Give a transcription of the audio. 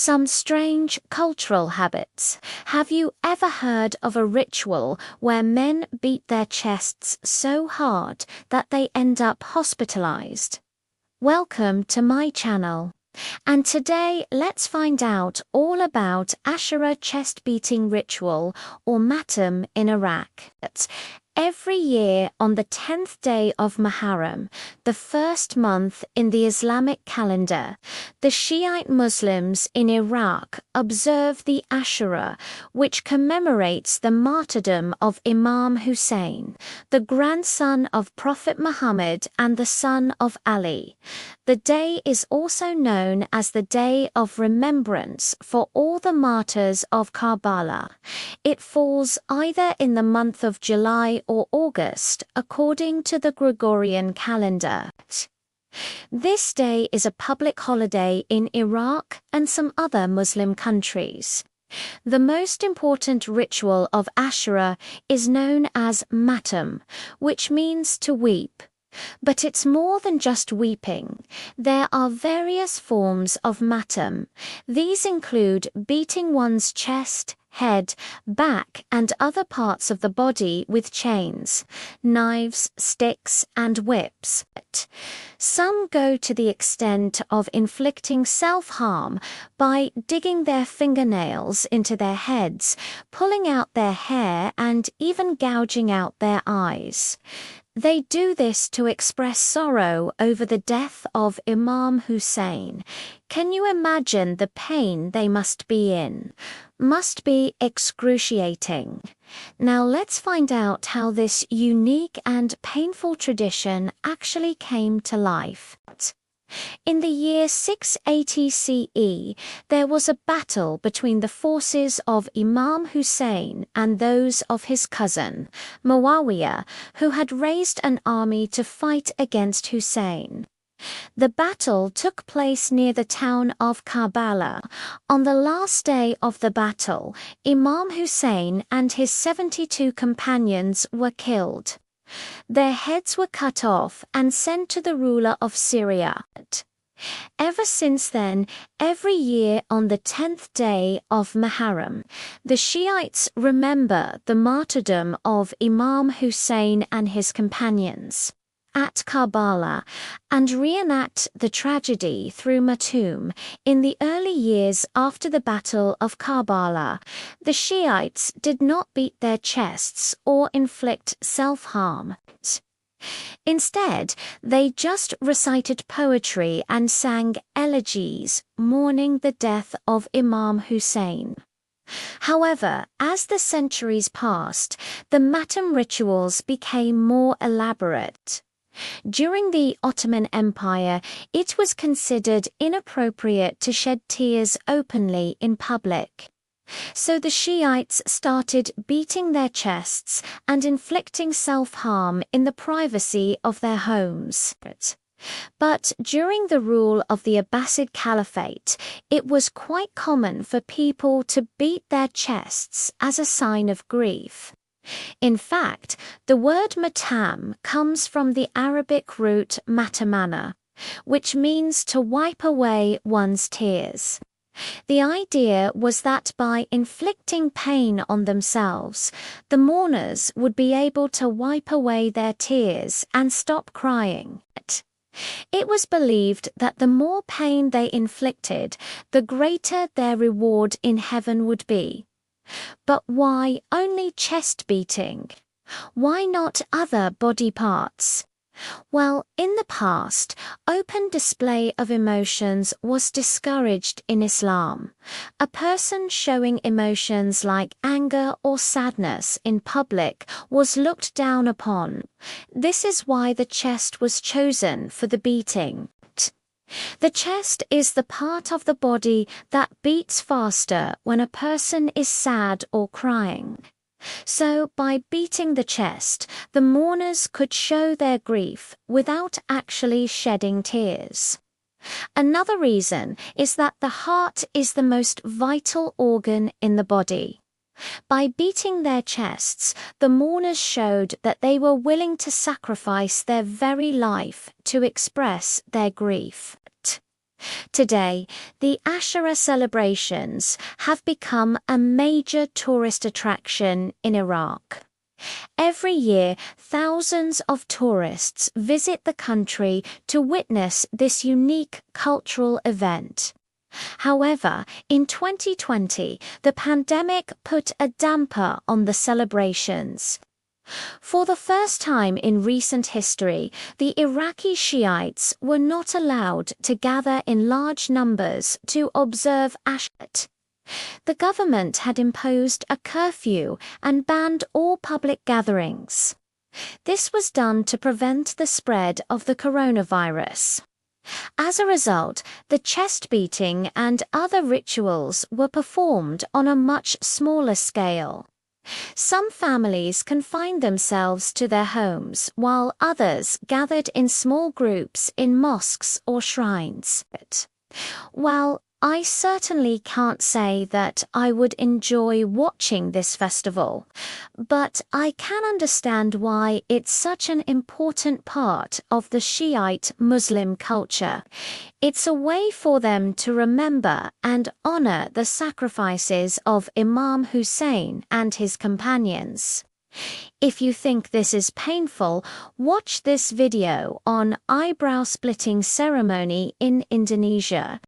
Some strange cultural habits. Have you ever heard of a ritual where men beat their chests so hard that they end up hospitalized? Welcome to my channel. And today let's find out all about Ashura Chest Beating Ritual, or Matam, in Iraq. Every year on the 10th day of Muharram, the first month in the Islamic calendar, the Shiite Muslims in Iraq observe the Ashura, which commemorates the martyrdom of Imam Hussein, the grandson of Prophet Muhammad and the son of Ali. The day is also known as the Day of Remembrance for all the martyrs of Karbala. It falls either in the month of July or August, according to the Gregorian calendar. This day is a public holiday in Iraq and some other Muslim countries. The most important ritual of Ashura is known as Matam, which means to weep. But it's more than just weeping. There are various forms of Matam. These include beating one's chest, head, back and other parts of the body with chains, knives, sticks and whips. Some go to the extent of inflicting self-harm by digging their fingernails into their heads, pulling out their hair and even gouging out their eyes. They do this to express sorrow over the death of Imam Hussein. Can you imagine the pain they must be in? Must be excruciating. Now let's find out how this unique and painful tradition actually came to life. In the year 680 CE, there was a battle between the forces of Imam Hussein and those of his cousin, Muawiyah, who had raised an army to fight against Hussein. The battle took place near the town of Karbala. On the last day of the battle, Imam Hussein and his 72 companions were killed. Their heads were cut off and sent to the ruler of Syria. Ever since then, every year on the 10th day of Muharram, the Shiites remember the martyrdom of Imam Hussein and his companions at Karbala and reenact the tragedy through Matam. In the early years after the Battle of Karbala, the Shiites did not beat their chests or inflict self-harm. Instead, they just recited poetry and sang elegies mourning the death of Imam Hussein. However, as the centuries passed, the Matam rituals became more elaborate. During the Ottoman Empire, it was considered inappropriate to shed tears openly in public. So the Shiites started beating their chests and inflicting self-harm in the privacy of their homes. But during the rule of the Abbasid Caliphate, it was quite common for people to beat their chests as a sign of grief. In fact, the word matam comes from the Arabic root matamana, which means to wipe away one's tears. The idea was that by inflicting pain on themselves, the mourners would be able to wipe away their tears and stop crying. It was believed that the more pain they inflicted, the greater their reward in heaven would be. But why only chest beating? Why not other body parts? Well, in the past, open display of emotions was discouraged in Islam. A person showing emotions like anger or sadness in public was looked down upon. This is why the chest was chosen for the beating. The chest is the part of the body that beats faster when a person is sad or crying. So, by beating the chest, the mourners could show their grief without actually shedding tears. Another reason is that the heart is the most vital organ in the body. By beating their chests, the mourners showed that they were willing to sacrifice their very life to express their grief. Today, the Ashura celebrations have become a major tourist attraction in Iraq. Every year, thousands of tourists visit the country to witness this unique cultural event. However, in 2020, the pandemic put a damper on the celebrations. For the first time in recent history, the Iraqi Shiites were not allowed to gather in large numbers to observe Ashura. The government had imposed a curfew and banned all public gatherings. This was done to prevent the spread of the coronavirus. As a result, the chest beating and other rituals were performed on a much smaller scale. Some families confined themselves to their homes, while others gathered in small groups in mosques or shrines. While I certainly can't say that I would enjoy watching this festival, but I can understand why it's such an important part of the Shiite Muslim culture. It's a way for them to remember and honor the sacrifices of Imam Hussein and his companions. If you think this is painful, watch this video on eyebrow splitting ceremony in Indonesia.